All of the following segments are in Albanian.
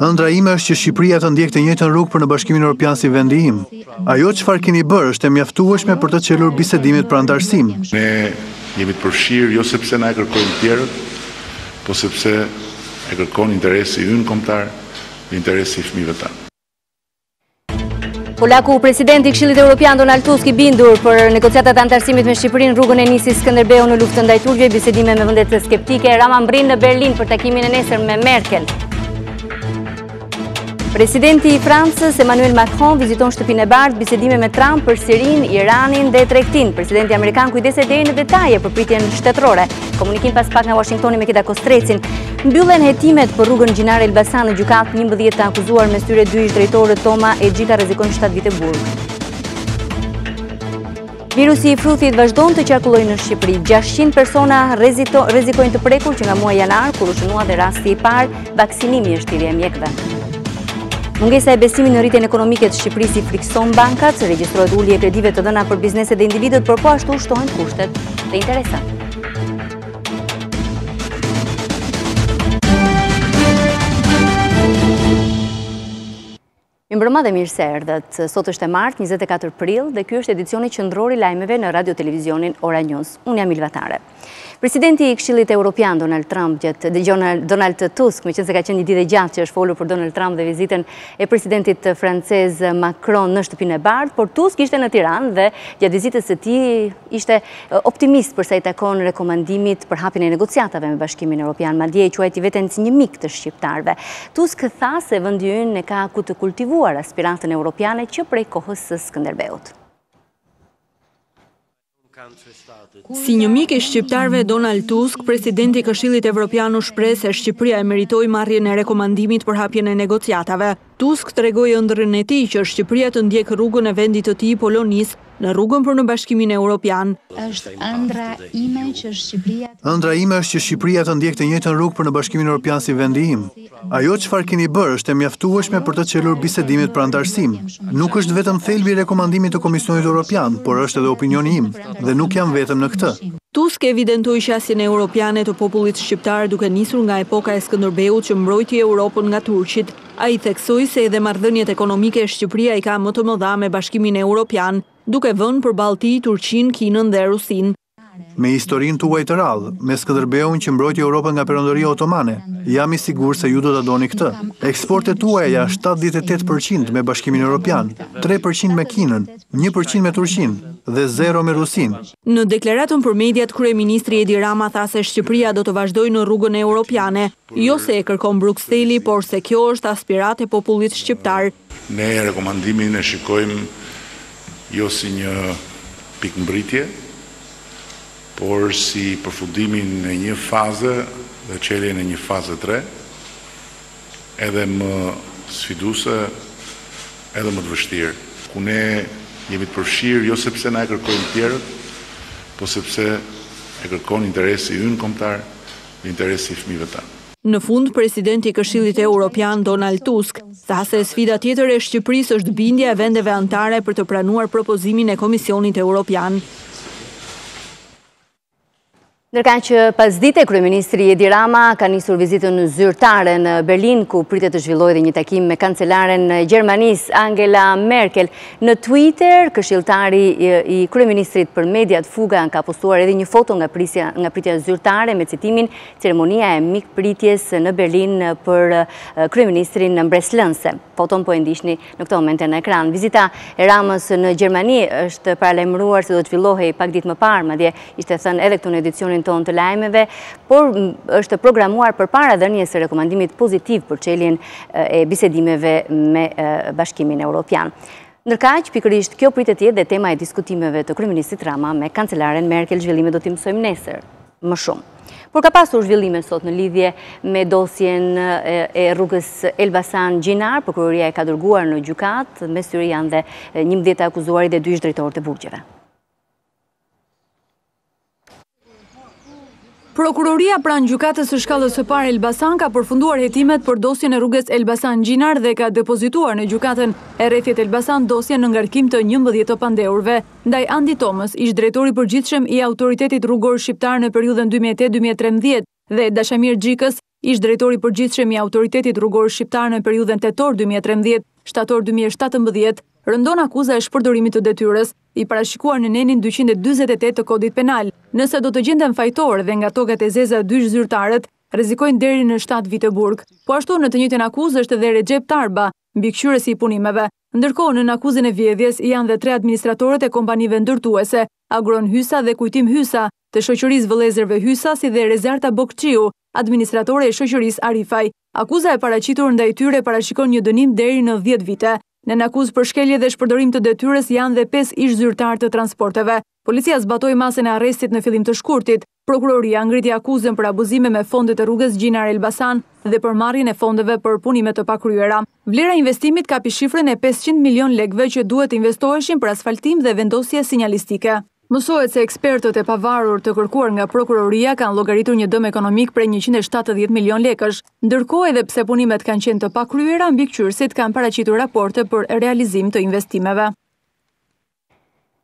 Ëndra ime është që Shqipëria të ndjekë të njëjtën rrugë për në Bashkimin Evropian si vendi im. Ajo çfarë keni bërë është e mjaftueshme për të çelur bisedimit për antarësim. Ne jemi të përfshirë jo sepse na e kërkojnë tjerët, po sepse e kërkon interesi ynë kombëtar, interesi i fëmijëve tanë. Polaku, presidenti i Këshillit Evropian Donald Tusk i bindur për negociatat e antarësimit me Shqipërinë, rrugën e nisi Skënderbeu në luftën ndaj turqëve, bisedime me vendet skeptike. Rama mbrin në Berlin për takimin e nesër me Merkel. Presidenti i Francës, Emmanuel Macron, viziton shtëpinë e bardhë, bisedime me Trump për Sirinë, Iranin dhe tregtinë. Presidenti amerikan kujdeset deri në detaje për pritjen shtetërore. Komunikim pas pak nga Washingtoni me Kida Kostrecin. Mbyllen hetimet për rrugën Gjinar Elbasan në gjykatë, 11 të akuzuar me syre 2 ish drejtorët Toma e Gjika rrezikojnë 7 vite burg. Virusi i fruthit vazhdon të qarkullojë në Shqipëri. 600 persona rrezikojnë të prekur që nga muaji janar, kur u shënua dhe rasti i parë, vaksinimi është thirrje e mjekëve. Mungesa e besimit në rritjen ekonomike të Shqipërisë i frikson bankat, regjistrohet ulje e kredive të dhëna për bizneset dhe individët, por po ashtu shtohen kushtet dhe interesat. Mirëmbrëma dhe mirë se erdhët. Sot është e martë, 24 prill, dhe ky është edicioni qendror i lajmeve në Radio Televizionin Ora News. Unë jam Ilva Tare. Presidenti i Këshillit Evropian Donald Tusk, me qenë se ka qenë një ditë e gjatë që është folur për Donald Trump dhe vizitën e presidentit francez Macron në shtëpinë e bardhë, por Tusk ishte në Tiranë dhe gjatë vizitës së tij ishte optimist për sa i takon rekomandimit për hapjen e negociatave me Bashkimin Evropian, madje e quajti veten si një mik të shqiptarëve. Tusk tha se vendi ynë ka ku të kultivuar aspirantën evropiane që prej kohës së Skënderbeut. Si një mik i shqiptarëve, Donald Tusk, presidenti i Këshillit Evropian, u shpreh se Shqipëria e meritoi marrjen e rekomandimit për hapjen e negociatave. Tusk tregoi ëndrrën e tij që Shqipëria të ndjek rrugën e vendit të tij Polonisë në rrugën për në Bashkimin Evropian. Ëndra ime është që Shqipëria të ndjek të njëjtën rrugë për në Bashkimin Evropian si vendi im. Ajo çfarë keni bërë është e mjaftueshme për të çelur bisedimit për antarësim. Nuk është vetëm thelbi i rekomandimit të Komisionit Evropian, por është edhe opinioni im dhe nuk jam vetëm në këtë. Tusk evidentoi qasjen europiane të popullit shqiptar duke nisur nga epoka e Skënderbeut që mbrojti Europën nga turqit. Ai theksoi se edhe marrëdhëniet ekonomike Shqipëria i ka më të mëdha me Bashkimin Evropian, duke vënë përballë tij Turqinë, Kinën dhe Rusinë. Me historinë tuaj të rrallë, me Skënderbeun që mbrojti Europën nga Perandoria Otomane, jam i sigurt se ju do ta doni këtë. Eksportet tuaja 78% me Bashkimin Evropian, 3% me Kinën, 1% me Turqinë dhe 0 me Rusinë. Në deklaratën për mediat, kryeministri Edi Rama tha se Shqipëria do të vazhdojë në rrugën europiane, jo se e kërkon Brukseli, por se kjo është aspirat e popullit shqiptar. Ne rekomandimin e shikojmë jo si një pikëmbritje, por si përfundimin në një faze dhe çeljen në një faze 3, edhe më sfiduese, edhe më të vështirë, ku ne jemi të përfshirë jo sepse na e kërkojnë tjerët, po sepse e kërkon interesi ynë kombëtar, interesi i fëmijëve tanë. Në fund, presidenti i Këshillit Evropian Donald Tusk tha se sfida tjetër e Shqipërisë është bindja e vendeve anëtare për të pranuar propozimin e Komisionit Evropian. Ndërka që pas dite, kryeministri Edi Rama ka nisur vizitën zyrtare në Berlin, ku pritet të zhvillojë dhe një takim me kancelaren e Gjermanisë Angela Merkel. Në Twitter, këshilltari i kryeministrit për mediat Fuga ka postuar edhe një foto nga pritja zyrtare me citimin "Ceremonia e mikpritjes në Berlin për kryeministrin mbreslënse". Foton po e ndiqni në këtë moment në ekran. Vizita e Ramës në Gjermani është paralajmëruar se do të zhvillohej pak ditë më parë, madje ishte thënë edhe këtu në edicionin ton të lajmeve, por është programuar përpara dhënies së rekomandimit pozitiv për çeljen e bisedimeve me Bashkimin Evropian. Ndërkaq, pikërisht kjo pritet të jetë dhe tema e diskutimeve të kryeministit Rama me kancelaren Merkel. Zhvillimet do t'i mësojmë nesër më shumë. Por ka pasur zhvillime sot në lidhje me dosjen e rrugës Elbasan Gjinar. Prokuroria e ka dërguar në gjykatë, me syri janë dhe 11 akuzuarit dhe 2 ish drejtorët e burgjeve. Prokuroria pranë gjykatës së shkallës së parë Elbasan ka përfunduar hetimet për dosjen e rrugës Elbasan Gjinar dhe ka depozituar në gjykatën e rrethit Elbasan dosjen në ngarkim të 11 të pandeurve. Ndaj Andi Tomës, ish drejtori përgjithshëm i Autoritetit Rrugor Shqiptar në periudhën 2008-2013 dhe Dashamir Xhikës, Ish drejtori përgjithshëm i Autoritetit Rrugor Shqiptar në periudhën tetor 2013-shtator 2017 rëndon akuza e shpërdorimit të detyrës i parashikuar në nenin 248 të Kodit Penal. Nëse do të gjenden fajtor dhe nga tokat e zeza dy zyrtarët, rrezikojnë deri në 7 vite burg. Po ashtu në të njëjtën akuzë është edhe Recep Tarba, mbikëqyrësi i punimeve. Ndërkohë në akuzën e vjedhjes janë dhe 3 administratorët e kompanive ndërtuese, Agron Hysa dhe Kujtim Hysa, të shoqërisë Vëllezërve Hysa si dhe Rezarta Bokçiu, administratore e shoqërisë Arifaj. Akuza e paraqitur ndaj tyre parashikon një dënim deri në 10 vite. Në akuzë për shkelje dhe shpërdorim të detyrës janë dhe 5 ish zyrtar të transporteve. Policia zbatoi masën e arrestit në fillim të shkurtit. Prokuroria ngriti akuzën për abuzime me fondet e rrugës Gjinar Elbasan dhe për marrjen e fondeve për punime të pakryera. Vlera e investimit kapi shifrën e 500 milion lekëve që duhet investoheshin për asfaltim dhe vendosje sinjalistike. Mësohet se ekspertët e pavarur të kërkuar nga prokuroria kanë llogaritur një dëm ekonomik prej 170 milion lekësh. Ndërkohë edhe pse punimet kanë qenë të pakryera, mbikëqyrësit kanë paraqitur raporte për realizim të investimeve.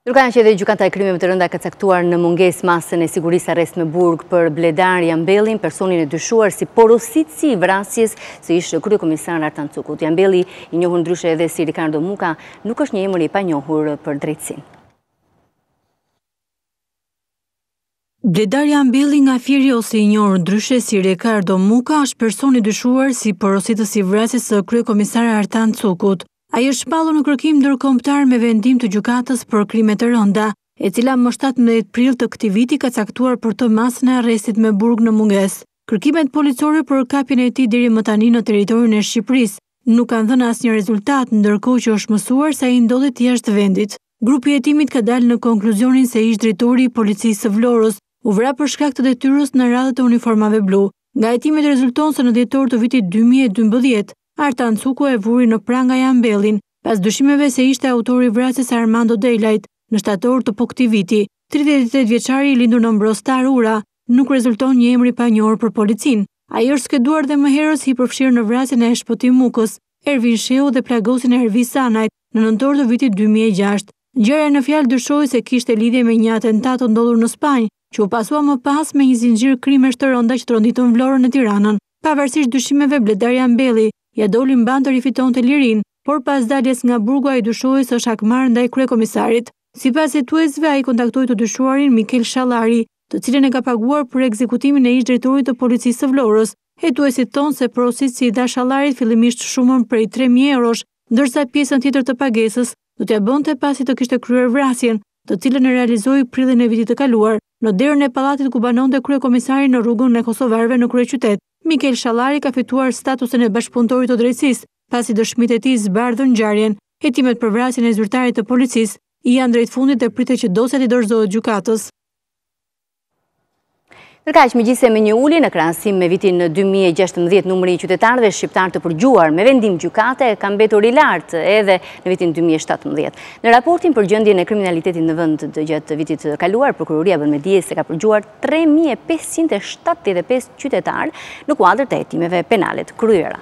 Ndërkohë që edhe gjykata e krimeve të rënda ka caktuar në mungesë masën e sigurisë arrest në burg për Bledar Jambellin, personin e dyshuar si porositësi i vrasjes së ish kryekomisar Artan Cukut. Jambelli, i njohur ndryshe edhe si Ricardo Muka, nuk është një emër i panjohur për drejtësinë. Bledar Jambelli nga Fieri ose i njohur ndryshe si Ricardo Muka është person i dyshuar si porositës i vrasjes së kryekomisar Artan Cukut. Ai është shpallur në kërkim ndërkombëtar me vendim të gjykatës për krime të rënda, e cila më 17 prill të këtij viti ka caktuar për të masën e arrestit me burg në mungesë. Kërkimet policore për kapjen e tij deri më tani në territorin e Shqipërisë nuk kanë dhënë asnjë rezultat, ndërkohë që është mësuar se ai ndodhet jashtë vendit. Grupi i hetimit ka dalë në konkluzionin se ish drejtori i policisë së Vlorës u vra për shkak të detyrës në radhët e uniformave blu. Nga hetimet rezulton se në dhjetor të vitit 2012 Artan Cuku e vuri në pranga Jambellin, pas dyshimeve se ishte autori i vrasjes Armando Delajt në shtator të këtij viti. 38 vjeçari i lindur në Mbrostar Ura nuk rezulton një emër i panjohur për policinë. Ai është skeduar dhe më herës i përfshirë në vrasjen e Shpëtim Mukës, Ervin Sheu dhe plagosin e Ervis Sanajt në nëntor të vitit 2006. Gjëra në fjalë dyshoi se kishte lidhje me një atentat të ndodhur në Spanjë, që u pasua më pas me një zinxhir krimesh të rënda që tronditën Vlorën e Tiranën. Pavarësisht dyshimeve, Bledar Jambelli ja doli mban të rifitonte lirinë, por pas daljes nga burgu ai dyshoi se është hakmar ndaj kryekomisarit. Sipas hetuesve, ai kontaktoi të dyshuarin Mikel Shallari, të cilën e ka paguar për ekzekutimin e ish drejtorit të policisë së Vlorës. Hetuesit thonë se porositësi i dha Shallarit fillimisht shumën prej 3.000 eurosh, ndërsa pjesën tjetër të pagesës do t'ia bënte pasi të kishte kryer vrasjen, të cilën e realizoi prillin e vitit të kaluar në derën e pallatit ku banonte kryekomisari në rrugën e Kosovarëve në kryeqytet. Mikel Shallari ka fituar statusin e bashkëpunëtorit të drejtësisë, pasi dëshmitë e tij zbardhën ngjarjen. Hetimet për vrasjen e zyrtarit të policisë janë drejt fundit dhe pritet që dosja t'i dorëzohet gjykatës. Ndërkaq, megjithëse me një ulje në krahasim me vitin 2016, numri i qytetarëve shqiptar të përgjuar me vendim gjykate ka mbetur i lartë edhe në vitin 2017. Në raportin për gjendjen e kriminalitetit në vend gjatë vitit të kaluar, prokuroria bën me dije se ka përgjuar 3575 qytetarë në kuadër të hetimeve penale të kryera.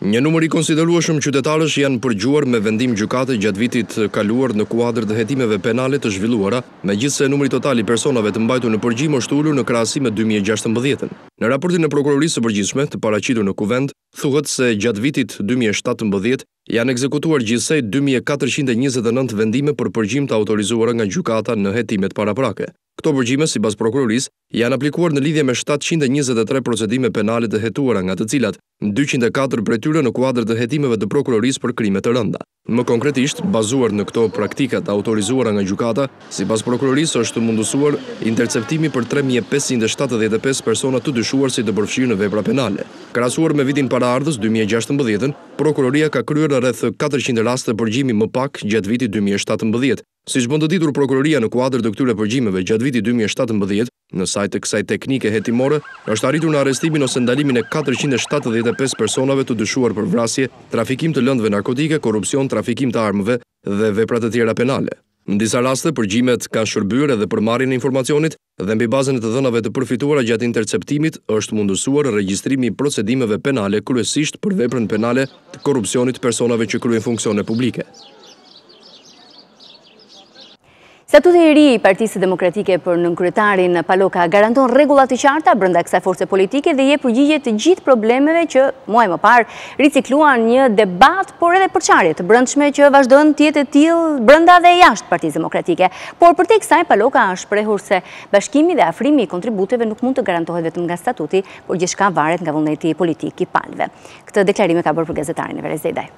Një numër i konsiderueshëm qytetarësh janë përgjuar me vendim gjykate gjatë vitit kaluar në kuadër të hetimeve penale të zhvilluara, megjithse numri total i personave të mbajtur në përgjim është ulur në krahasim me 2016. Në raportin e prokurorisë së përgjithshme të paraqitur në kuvend, thuhet se gjatë vitit 2017 janë ekzekutuar gjithsej 2429 vendime për përgjim të autorizuara nga gjykata në hetimet paraprake. Këto përgjime, sipas prokurorisë, janë aplikuar në lidhje me 723 procedime penale të hetuara, nga të cilat 204 prej tyre në kuadër të hetimeve të prokurorisë për krime të rënda. Më konkretisht, bazuar në këto praktika të autorizuara nga gjykata, sipas prokurorisë është mundësuar interceptimi për 3575 persona të dyshuar si të përfshirë në vepra penale. Krahasuar me vitin paraardhës 2016, prokuroria ka kryer rreth 400 raste përgjimi më pak gjatë vitit 2017. Siç bën të ditur prokuroria në kuadër të këtyre përgjimeve gjatë vitit 2017, në sajt të kësaj teknike hetimore, është arritur në arrestimin ose ndalimin e 475 personave të dyshuar për vrasje, trafikim të lëndëve narkotike, korrupsion, trafikim të armëve dhe vepra të tjera penale. Në disa raste, përgjimet kanë shërbyer edhe për marrjen e informacionit dhe mbi bazën e të dhënave të përfituara gjatë interceptimit është mundësuar regjistrimi i procedimeve penale kryesisht për veprën penale të korrupsionit personave që kryejnë funksione publike. Statuti i ri i Partisë Demokratike për nënkryetarin Paloka garanton rregullat të qarta brenda kësaj force politike dhe jep përgjigje të gjithë problemeve që muaj më parë ricikluan një debat, por edhe përçarje të brendshme që vazhdojnë të jetë e tillë brenda dhe jashtë Partisë Demokratike. Por përtej kësaj Paloka është shprehur se bashkimi dhe afrimi i kontributeve nuk mund të garantohet vetëm nga statuti, por gjithçka varet nga vullneti politik i palëve. Këtë deklarim e ka bërë për gazetarin e Verës Zejdaj.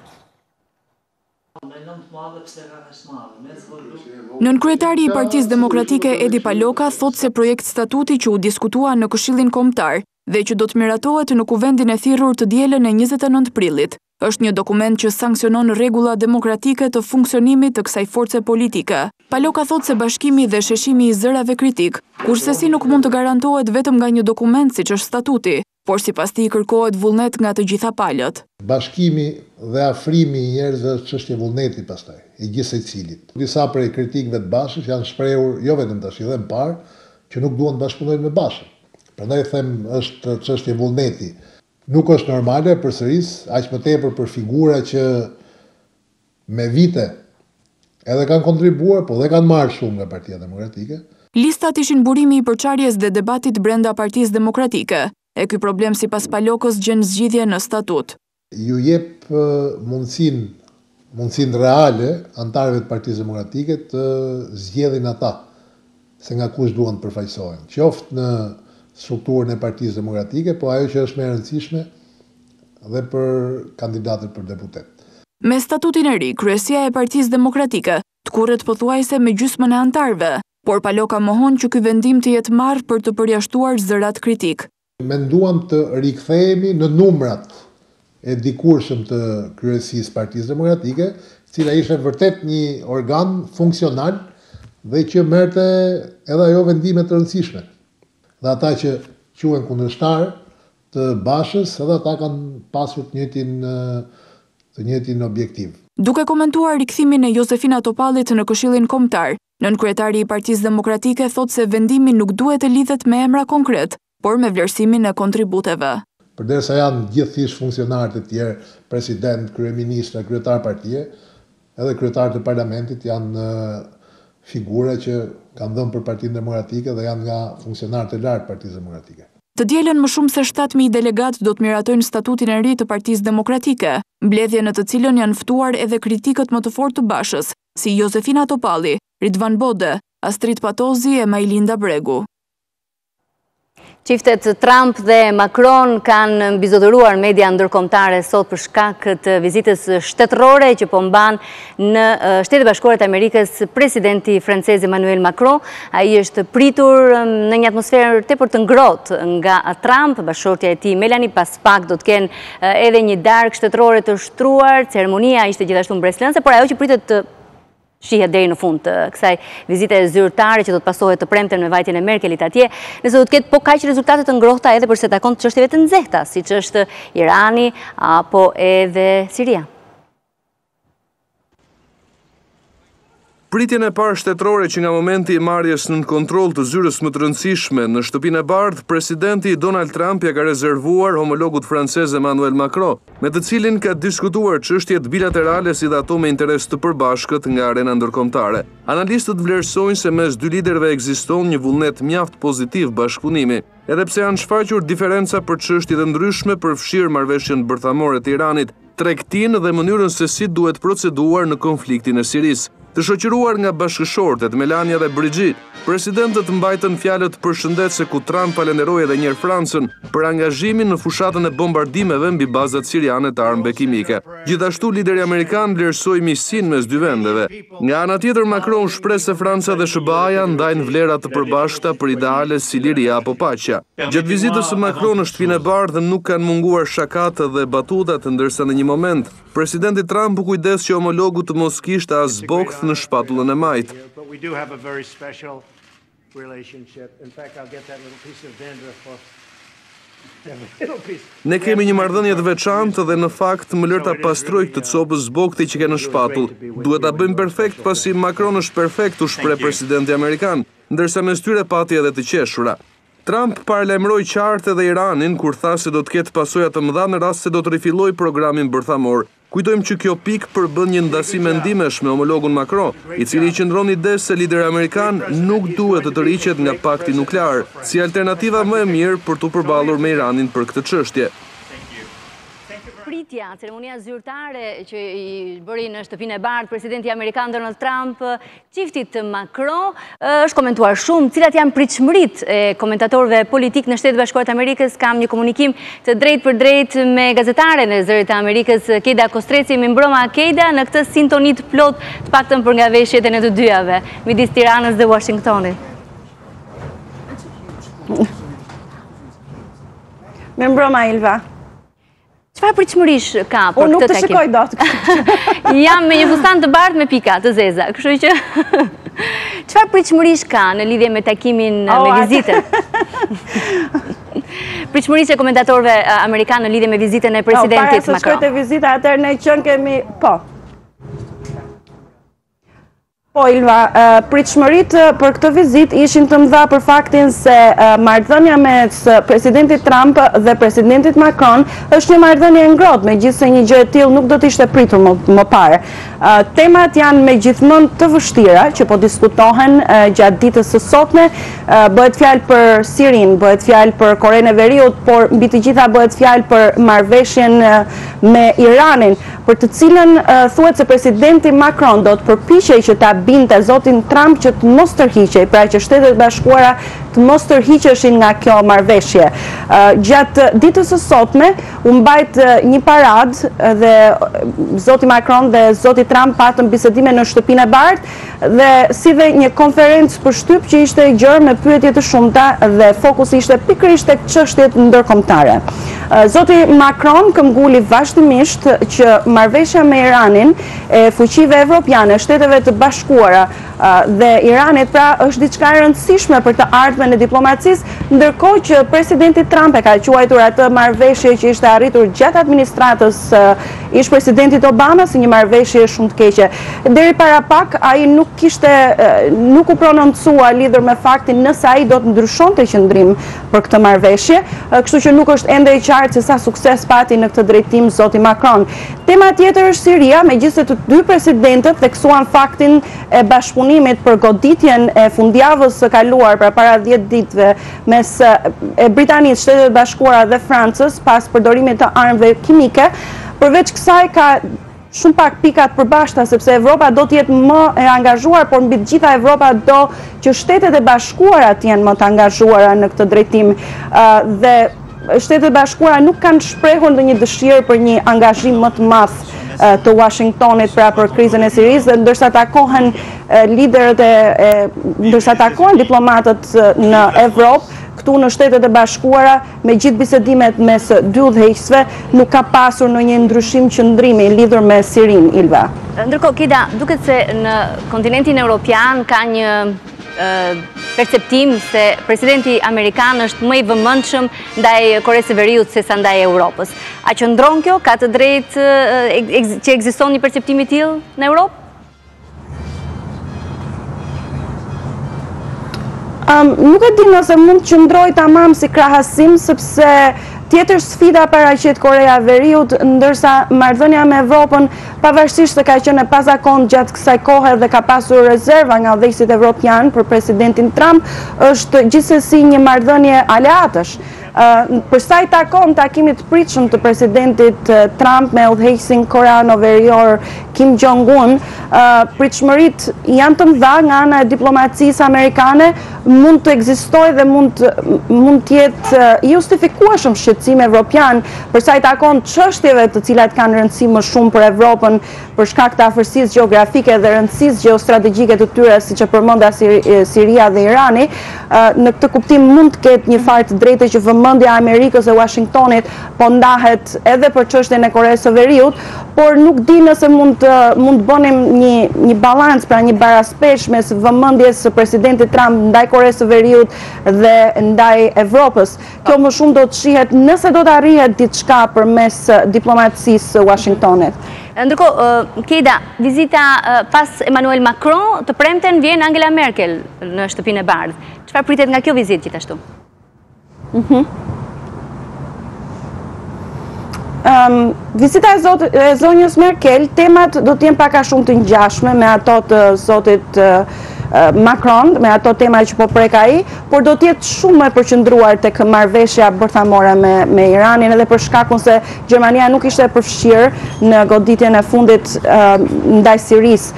Nënkryetari i Partisë Demokratike Edi Paloka thot se projekt statuti që u diskutua në Këshillin Kombëtar dhe që do të miratohet në kuvendin e thirrur të dielën e 29 prillit, është një dokument që sankcionon rregulla demokratike të funksionimit të kësaj force politike. Paloka thot se bashkimi dhe sheshimi i zërave kritik, kurse nuk mund të garantohet vetëm nga një dokument siç është statuti, por sipas tij kërkohet vullnet nga të gjitha palët. Bashkimi dhe afrimi i njerëzve është çështje vullneti pastaj, e gjithë secilit. Disa prej kritikëve të Bashës janë shprehur jo vetëm tash, edhe më parë, që nuk duan të bashkëpunojnë me Bashën. Prandaj them është çështje vullneti. Nuk është normale përsëris, aq më tepër për figura që me vite edhe kanë kontribuar, po dhe kanë marrë shumë nga Partia Demokratike. Listat ishin burimi i përçarjes dhe debatit brenda Partisë Demokratike. E ky problem sipas Palokës gjen zgjidhje në statut. Ju jep mundësinë reale antarëve të Partisë Demokratike të zgjedhin ata se nga kush duan të përfaqësohen. Qoftë në strukturën e Partisë Demokratike, po ajo që është më e rëndësishme dhe për kandidatët për deputet. Me statutin e ri, kryesia e Partisë Demokratike të kurret pothuajse me gjysmën e antarëve, por Paloka mohon që ky vendim të jetë marrë për të përjashtuar zërat kritik. Menduam të rikthehemi në numrat e dikurshëm të kryesisë Partisë Demokratike, cila ishte vërtet një organ funksional dhe që merrte edhe ajo vendime të rëndësishme. Dhe ata që quhen kundërshtar të Bashës, edhe ata kanë pasur të njëjtin objektiv. Duke komentuar rikthimin e Josefina Topallit në Këshillin Kombëtar, nënkryetari i Partisë Demokratike thot se vendimi nuk duhet të lidhet me emra konkret, por me vlerësimin e kontributeve. Përderisa janë gjithësisht funksionarët e tjerë, president, kryeministra, kryetar partie, edhe kryetarët e parlamentit janë figura që kanë dhënë për Partinë Demokratike dhe janë nga funksionarët e lartë Partisë Demokratike. Të dielën më shumë se 7.000 delegatë do të miratojnë statutin e ri të Partisë Demokratike, mbledhje në të cilën janë ftuar edhe kritikët më të fortë të Bashës, si Josefina Topalli, Ridvan Bode, Astrid Patozi e Majlinda Bregu. Çiftet Trump dhe Macron kanë mbizotëruar media ndërkombëtare sot për shkak të vizitës shtetërore që po mban në Shtetet Bashkuara të Amerikës presidenti francez Emmanuel Macron. Ai është pritur në një atmosferë tepër të ngrohtë nga Trump. Bashkëshortja e tij Melanie pas pak do të kenë edhe një darkë shtetërore të shtruar. Ceremonia ishte gjithashtu mbreslënëse, por ajo që pritet të shihet deri në fund të kësaj vizite zyrtare që do të pasohet të premten me vajtjen e Merkelit atje, nëse do të ketë po kaq rezultate të ngrohta edhe përse takon çështjeve të nxehta, siç është Irani apo edhe Siria. Pritjen e parë shtetërore që nga momenti i marrjes nën kontroll të zyrës më të rëndësishme në Shtëpinë e Bardhë, presidenti Donald Trump ja ka rezervuar homologut francez Emmanuel Macron, me të cilin ka diskutuar çështjet bilaterale si dhe ato me interes të përbashkët nga arena ndërkombëtare. Analistët vlerësojnë se mes dy liderëve ekziston një vullnet mjaft pozitiv bashkëpunimi, edhe pse janë shfaqur diferenca për çështje të ndryshme përfshirë marrëveshjen bërthamore të Iranit, tregtinë dhe mënyrën se si duhet proceduar në konfliktin e Sirisë. Të shoqëruar nga bashkëshortet Melania dhe Brigitte, presidentët mbajtën fjalët përshëndetëse ku Trump falenderoi edhe një herë Francën për angazhimin në fushatën e bombardimeve mbi bazat siriane të armëve kimike. Gjithashtu lideri amerikan vlerësoi miqësinë mes dy vendeve. Nga ana tjetër Macron shpreh se Franca dhe SBA-ja ndajnë vlera të përbashkëta për ideale si liria apo paqja. Gjatë vizitës së Macron në Shtëpinë e Bardhë nuk kanë munguar shakatë dhe batutat, ndërsa në një moment presidenti Trump u kujdes që homologu të mos kishte as bokth në shpatullën e majt. Ne kemi një marrëdhënie të veçantë dhe në fakt më lër ta pastroj këtë copës bokthi që ke në shpatull. Duhet ta bëjmë perfekt pasi Macron është perfekt, u shpreh presidenti amerikan, ndërsa mes tyre pati edhe të qeshura. Trump paralajmëroi qartë edhe Iranin kur tha se do të ketë pasoja të mëdha në rast se do të rifillojë programin bërthamor. Kujtojmë që kjo pikë përbën një ndasim mendimesh me homologun Macron, i cili qëndron ides se lideri amerikan nuk duhet të tërhiqet nga pakti nuklear, si alternativa më e mirë për të përballur me Iranin për këtë çështje. Ceremonia zyrtare që i bëri në shtëpinë e bardhë presidenti amerikan Donald Trump çiftit Macron është komentuar shumë. Cilat janë pritshmëritë e komentatorëve politik në Shtetet Bashkuara të Amerikës? Kam një komunikim të drejtë për drejtë me gazetaren e Zërit të Amerikës, Keida Kostreci. Mi mbroma Keida, në këtë sintoni të plot, të paktën për nga veshjet e në të dyjave midis Tiranës dhe Washingtonit. Mi mbroma Ilva. Çfarë pritshmërish ka për këtë takim? Unë nuk të shikoj dot. Jam me një fustan të bardhë me pika të zeza, kështu që çfarë pritshmërish ka në lidhje me takimin me vizitën? Pritshmërisë e komentatorëve amerikanë në lidhje me vizitën e presidentit Macron. Para se shkoj te vizita, atëherë ne qenë kemi, Po, Ilva, pritshmëritë për këtë vizit ishin të mëdha për faktin se marrëdhënia mes presidentit Trump dhe presidentit Macron është një marrëdhënie e ngrohtë, megjithëse një gjë e tillë nuk do të ishte pritur më parë. Temat janë megjithmonë të vështira që po diskutohen gjatë ditës së sotme. Bëhet fjalë për Sirinë, bëhet fjalë për Korenë e Veriut, por mbi të gjitha bëhet fjalë për marrëveshjen me Iranin, për të cilën thuhet se presidenti Macron do të përpiqej që ta binte zotin Trump që të mos tërhiqej, pra që Shtetet Bashkuara të mos tërhiqeshin nga kjo marrëveshje. Gjatë ditës së sotme u mbajt një paradë dhe zoti Macron dhe zoti Trump patën bisedime në shtëpinë e bardhë dhe si dhe një konferencë për shtyp që ishte e gjerë me pyetje të shumta dhe fokusi ishte pikërisht tek çështjet ndërkombëtare. Zoti Macron këmbguli vazhdimisht që marrëveshja me Iranin e fuqive evropiane, Shteteve të Bashkuara dhe Iranit pra është diçka e rëndësishme për të ardhmen e diplomacisë, ndërkohë që presidenti Trump e ka quajtur atë marrëveshje që ishte arritur gjatë administratës ish presidentit Obama si një marrëveshje shumë të keqe. Deri para pak ai nuk u prononcua lidhur me faktin nëse ai do të ndryshonte qëndrim për këtë marrëveshje, kështu që nuk është ende e qartë se sa sukses pati në këtë drejtim zoti Macron. Tema tjetër është Siria, megjithëse të dy presidentët theksuan faktin e bashkëpunimit për goditjen e fundjavës së kaluar pra para 10 ditëve mes e Britanisë, Shtetet Bashkuara dhe Francës pas përdorimit të armëve kimike. Përveç kësaj ka shumë pak pikat përbashkëta sepse Evropa do të jetë më e angazhuar, por mbi të gjitha Evropa do që Shtetet e Bashkuara të jenë më të angazhuara në këtë drejtim dhe Shtetet e Bashkuara nuk kanë shprehur ndonjë dëshirë për një angazhim më të madh të Washingtonit pra për krizën e Sirisë, dhe ndërsa takohen liderët ndërsa takohen diplomatët në Evropë, këtu në Shtetet e Bashkuara, me gjithë bisedimet mes dy udhëheqësve, nuk ka pasur ndonjë ndryshim qëndrimi lidhur me Sirinë, Ilva. Ndërkohë, Keida, duket se në kontinentin evropian ka një perceptim se presidenti amerikan është më i vëmendshëm ndaj Koresë së Veriut se sa ndaj Europës. A qëndron kjo? Ka të drejtë që ekziston një perceptim i tillë në Europë? Nuk e di nëse mund të qëndroj tamam si krahasim, sepse tjetër sfida paraqet Korea e Veriut, ndërsa marrëdhënia me Evropën, pavarësisht se ka qenë e pazakont gjatë kësaj kohe dhe ka pasur rezerva nga udhëheqësit evropian për presidentin Trump, është gjithsesi një marrëdhënie aleatësh. Për sa i takon takimit të pritshëm të presidentit Trump me udhëheqësin koreano-verior Kim Jong-un, pritshmëritë janë të mëdha nga ana e diplomacisë amerikane, mund të ekzistojë dhe mund të jetë i justifikueshëm shqetësim evropian për sa i takon çështjeve të cilat kanë rëndësi më shumë për Evropën për shkak të afërsisë gjeografike dhe rëndësisë gjeostrategjike të tyre, siç e përmenda Siria dhe Irani. Në këtë kuptim mund të ketë një farë të drejtë që vëmendja e Amerikës dhe Washingtonit po ndahet edhe për çështjen e Koresë së Veriut, por nuk di nëse mund të bënim një balans, pra një baraspeshje mes vëmendjes së presidentit Trump ndaj Koresë së Veriut dhe ndaj Evropës. Kjo më shumë do të shihet nëse do të arrihet diçka përmes diplomacisë së Washingtonit. Ndërkohë, Keida, vizita pas Emmanuel Macron, të premten vjen Angela Merkel në shtëpinë e bardhë. Çfarë pritet nga kjo vizitë gjithashtu? vizita e zonjës Merkel, temat do t'jen pak a shumë të ngjashme me ato të zotit Macron, me ato tema që po prek ai, por do t'jetë shumë e përqendruar tek marrëveshja bërthamore me Iranin, edhe për shkakun se Gjermania nuk ishte përfshirë në goditjen e fundit ndaj Sirisë.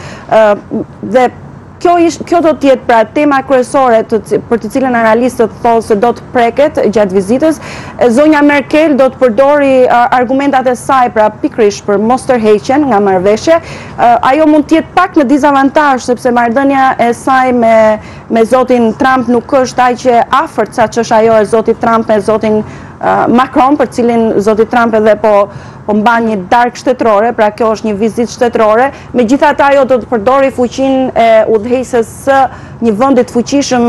Dhe kjo do t'jetë pra tema kryesore për të cilën analistët thonë se do të preket gjatë vizitës. Zonja Merkel do të përdori argumentat e saj pra pikrisht për mos tërheqjen nga marrëveshje. Ajo mund të jetë pak në dizavantazh sepse marrëdhënia e saj me zotin Trump nuk është aq e afërt sa ç'është ajo e zotit Trump me zotin Macron, për cilin zoti Trump edhe po mban një darkë shtetërore, pra kjo është një vizitë shtetërore. Megjithatë ajo do të përdori fuqinë e udhëheqëses së një vendi të fuqishëm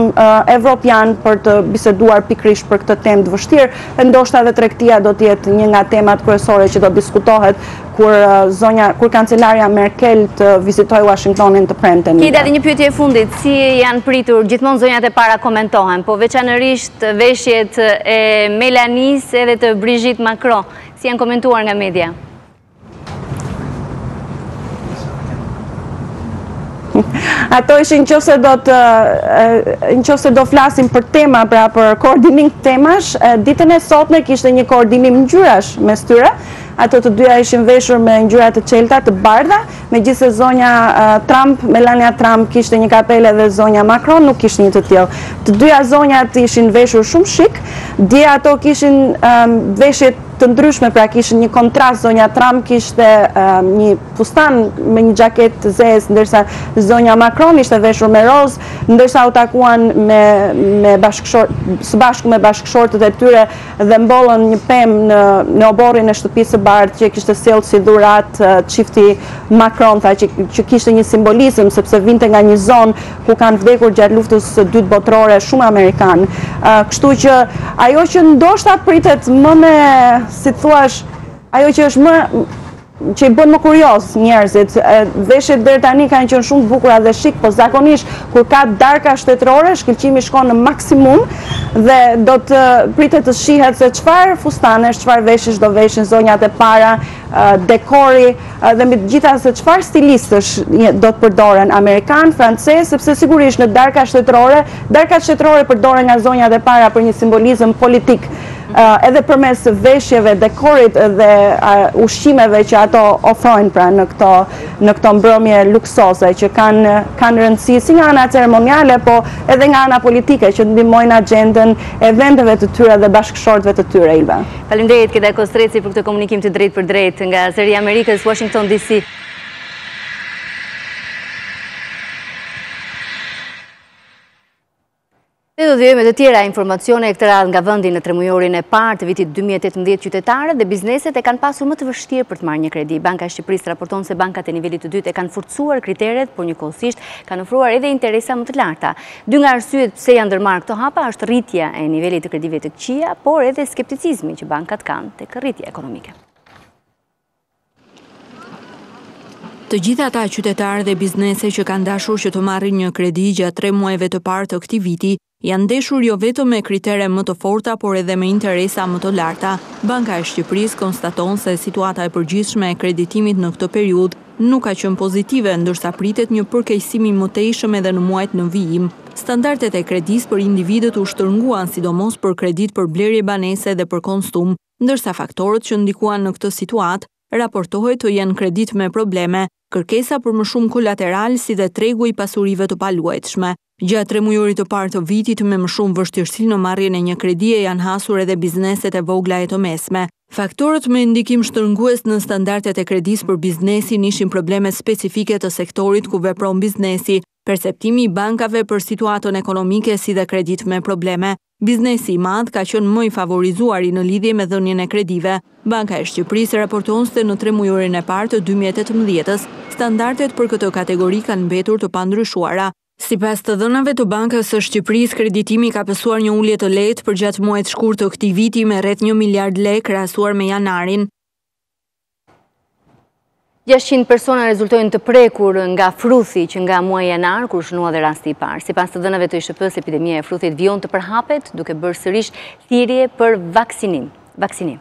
evropian për të biseduar pikërisht për këtë temë të vështirë. Ndoshta edhe tregtia do të jetë një nga temat kryesore që do diskutohet kur kancelarja Merkel të vizitojë Washingtonin të premten. Kida, dhe një pyetje e fundit, si janë pritur, gjithmonë zonjat e para komentohen, po veçanërisht veshjet e Melanis edhe të Brigitte Macron, si janë komentuar nga media? Ato ishin nëse do flasim për tema, pra për koordinim temash, ditën e sotme kishte një koordinim ngjyrash mes tyre. Ato të dyja ishin veshur me ngjyra të qelta, të bardha, megjithëse zonja Melania Trump kishte një kapele dhe zonja Macron nuk kishte një të tillë. Të dyja zonjat ishin veshur shumë shik, dje ato kishin veshje të ndryshme, pra kishin një kontrast. Zonja Trump kishte një fustan me një xhaket të zezë, ndërsa zonja Macron ishte veshur me roz, ndërsa u takuan së bashku me bashkëshortët e tyre dhe mbollën një pemë në oborrin e shtëpisë së bardhë që kishte sjellë si dhuratë çifti Macron, tha që kishte një simbolizëm sepse vinte nga një zonë ku kanë vdekur gjatë luftës së dytë botërore shumë amerikanë. Kështu që ajo që ndoshta pritet më me, si thuash, ajo që është që i bën më kurioz njerëzit. Veshjet deri tani kanë qenë shumë të bukura dhe shik, po zakonisht kur ka darka shtetërore, shkëlqimi shkon në maksimum dhe do të pritet të shihet se çfarë fustanesh, çfarë veshësh do veshin zonjat e para, dekori dhe megjithatë çfarë stilistësh do të përdoren, amerikan, francez, sepse sigurisht në darkat shtetërore përdoren nga zonjat e para për një simbolizëm politik. Edhe përmes veshjeve, dekorit dhe ushqimeve që ato ofrojnë pra në këto mbrëmje luksoze që kanë rëndësi si nga ana ceremoniale, po edhe nga ana politike që ndihmojnë agjendën e vendeve të tyre dhe bashkëshortëve të tyre. Ilva. Faleminderit Kida Kostreci për këtë komunikim të drejtë për drejtë nga zëri Amerikës, Washington DC. Ne do të vijmë me të tjera informacione e këtë radhë nga vendi në tremujorin e parë të vitit 2018 qytetarët dhe bizneset e kanë pasur më të vështirë për të marrë një kredi. Banka e Shqipërisë raporton se bankat e nivelit të dytë e kanë forcuar kriteret, por njëkohësisht kanë ofruar edhe interesa më të larta. Dy nga arsyet pse janë ndërmarrë këto hapa është rritja e nivelit të kredive të këqija, por edhe skepticizmi që bankat kanë tek rritja ekonomike. Të gjitha ata qytetarë dhe biznese që kanë dashur që të marrin një kredi gjatë 3 muajve të parë të këtij viti, janë ndeshur jo vetëm me kritere më të forta, por edhe me interesa më të larta. Banka e Shqipërisë konstaton se situata e përgjithshme e kreditimit në këtë periudhë nuk ka qenë pozitive, ndërsa pritet një përkeqësim i mëtejshëm edhe në muajt në vijim. Standardet e kredisë për individët u shtrënguan, sidomos për kredit për blerje banese dhe për konsum, ndërsa faktorët që ndikuan në këtë situatë raportohet të jenë kredit me probleme, kërkesa për më shumë kolateral si dhe tregu i pasurive të paluajtshme. Gjatë 3 mujorit të parë të vitit me më shumë vështirësi në marrjen e një kredie janë hasur edhe bizneset e vogla e të mesme. Faktorët me ndikim shtrëngues në standardet e kredisë për biznesin ishin problemet specifike të sektorit ku vepron biznesi, perceptimi i bankave për situatën ekonomike si dhe kredit me probleme. Biznesi i madh ka qenë më i favorizuari në lidhje me dhënien e kredive. Banka e Shqipërisë raporton se në 3 mujorin e parë të 2018-s, standardet për këtë kategori kanë mbetur të pandryshuara. Sipas të dhënave të Bankës së Shqipërisë, kreditimi ka pësuar një ulje të lehtë për gjatë muajit shkurt të këtij viti me rreth 1 miliard lekë krahasuar me janarin. 600 persona rezultojnë të prekur nga fruthi që nga muaji janar, kur shënua dhe rasti i parë. Sipas të dhënave të ISHP-s, epidemia e fruthit vijon të përhapet, duke bërë sërish thirrje për vaksinim.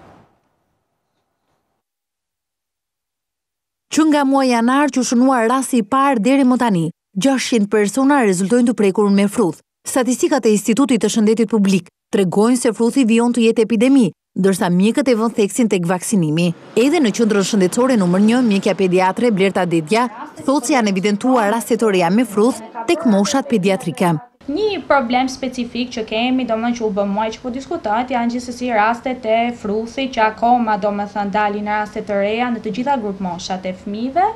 Që nga muaji janar që shënuar rasti i parë deri më tani, 600 persona rezultojnë të prekur me fruth. Statistikat e Institutit të Shëndetit Publik tregojnë se fruthi vijon të jetë epidemi, ndërsa mjekët e vënë theksin tek vaksinimi. Edhe në qendrën shëndetësore numër 1, mjekja pediatre Blerta Dedja thotë se janë evidentuar raste të reja me fruth tek moshat pediatrike. Një problem specifik që kemi, domethënë që u bë muaj që po diskutohet, janë gjithsesi rastet e fruthit që akoma domethënë dalin raste të reja në të gjitha grup moshat e fëmijëve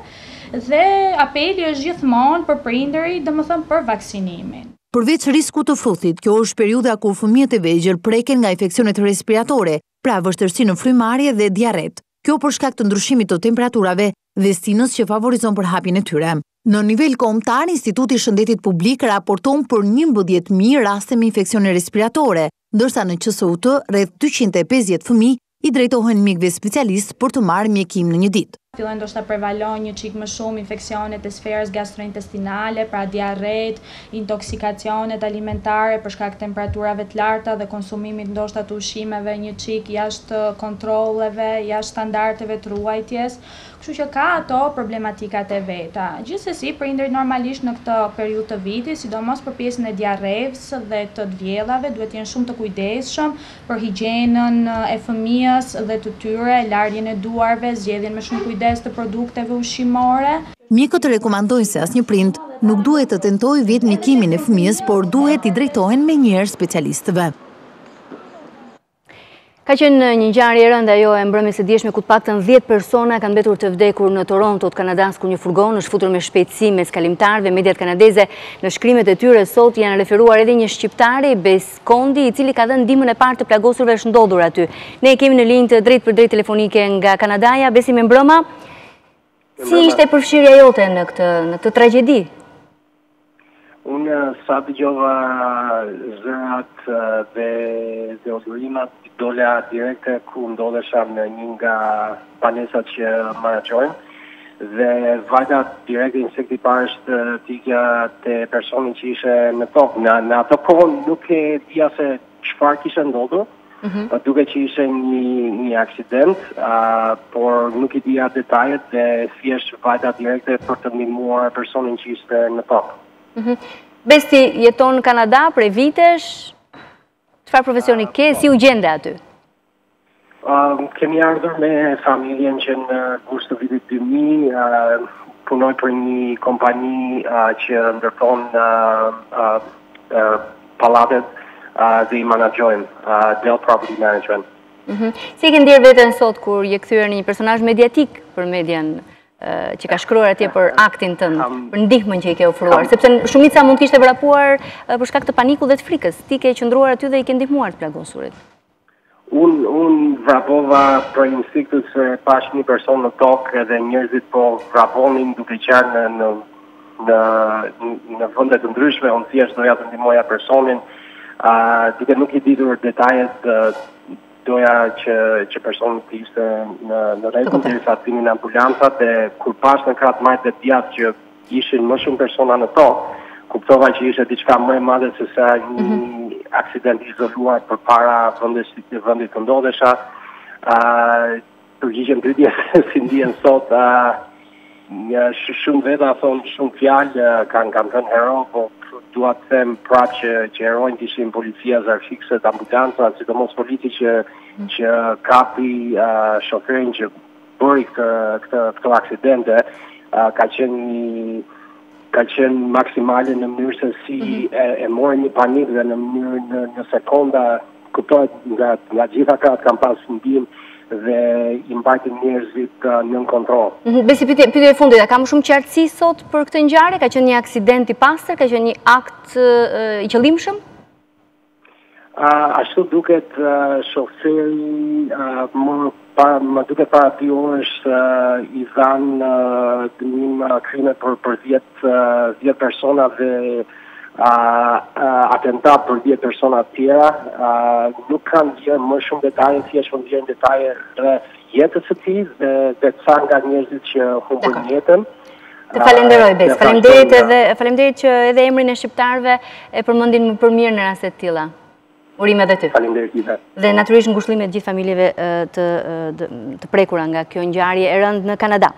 dhe apeli është gjithmonë për prindërit, domethënë për vaksinimin. Përveç riskut të fruthit, kjo është periudha kur fëmijët e vegjël preken nga infeksionet respiratore, pra vështirësi në frymarrje dhe diarret. Kjo për shkak të ndryshimit të temperaturave dhe stinës që favorizon përhapjen e tyre. Në nivel kombëtar, Instituti i Shëndetit Publik raporton për 11.000 raste me infeksione respiratore, ndërsa në QSUT rreth 250 fëmijë i drejtohen mjekëve specialistë për të marrë mjekim në një ditë. Fillojnë ndoshta prevalon një çik më shumë infeksionet e sferës gastrointestinale, pra diarret, intoksikacionet alimentare për shkak të temperaturave të larta dhe konsumimit ndoshta të ushqimeve një çik jashtë kontrolleve, jashtë standardeve të ruajtjes, kështu që ka ato problematikat e veta. Gjithsesi, prindërit normalisht në këtë periudhë të vitit, sidomos për pjesën e diarrevës dhe të dvjellave, duhet të jenë shumë të kujdesshëm për higjienën e fëmijës dhe të tyre, larjen e duarve, zgjedhjen me shumë kujdes të produkteve ushqimore. Mjekët rekomandojnë se asnjë prind nuk duhet të tentojë vetë mjekimin e fëmijës, por duhet i drejtohen menjëherë specialistëve. Ka qenë një ngjarje e rëndë ajo e mbrëmjes së dieshme ku të paktën 10 persona kanë mbetur të vdekur në Toronto të Kanadas ku një furgon është futur me shpejtësi mes kalimtarëve. Mediat kanadeze në shkrimet e tyre sot janë referuar edhe një shqiptari, Bes Kondi, i cili ka dhënë ndihmën e parë të plagosurve është ndodhur aty. Ne kemi në linjë të drejt për drejt telefonike nga Kanadaja. Besi, me mbrëma, si ishte përfshirja jote në këtë tragjedi? Unë sa dëgjova zërat dhe odorimat, dola direkte ku ndodhesha në një nga banesat që menaxhojmë dhe vajta direkte insekti parë është tikja të personit që ishe në tokë. Në ato kohë nuk e dija se çfarë kishte ndodhur, duke që ishte një aksident, por nuk i dija detajet dhe thjesht vajta direkte për të ndihmuar personin që ishte në tokë. Besti jeton në Kanada prej vitesh? Çfarë profesioni ke? Si u gjende aty? Kemi ardhur me familjen që në gusht të vitit 2000 punoj për një kompani që ndërton pallatet dhe i menaxhojmë, Dell Property Management. Si e ke ndjerë veten sot kur je kthyer në një personazh mediatik për median që ka shkruar atje për aktin tënd, për ndihmën që i ke ofruar, sepse shumica mund të kishte vrapuar për shkak të panikut dhe të frikës. Ti ke qëndruar aty dhe i ke ndihmuar të plagosurit. Unë vrapova për instiktit se pash një person në tokë dhe njerëzit po vraponin duke qenë në vende të ndryshme, unë thjesht doja të ndihmoja personin, duke nuk i ditur detajet, doja që personin të ishte në rregull derisa të vinin ambulancat dhe kur pash në kratë majtë dhe djathtë që ishin më shumë persona në tokë, kuptova që ishte diçka më e madhe se sa një aksident izoluar përpara vendit të ndodhesha. Përgjigjem pyetjes si ndihen sot, shumë veta thonë shumë fjalë, kanë thënë hero, po dua të them prapë që heronjt ishin policia zarfikse, ambulanca, sidomos polici që kapi shoferin që bëri këto aksidente, ka qenë maksimale në mënyrë se si e mori një panik dhe në mënyrë në sekonda, kuptohet nga gjitha kratë kanë pas ndihmë dhe i mbajtën njerëzit nën kontroll. Besi, pyetja e fundit, a ka më shumë qartësi sot për këtë ngjarje? Ka qenë një aksident i pastër, ka qenë një akt i qëllimshëm? Ashtu duket shoferi më duket para 2 orësh i dhanë dënim krime për 10 persona dhe atentat për 10 persona tjera. Nuk kanë ndjerë më shumë detaje, thjesht ndjerën detaje rreth jetës së tij dhe ca nga njerëzit që humbën jetën. Të falenderoj, Bes. Faleminderit që edhe emrin e shqiptarëve e përmendin më përmirë në raste të tilla. Urime edhe ty. Faleminderit. Dhe natyrisht ngushëllime të gjithë familjeve të prekura nga kjo ngjarje e rëndë në Kanada.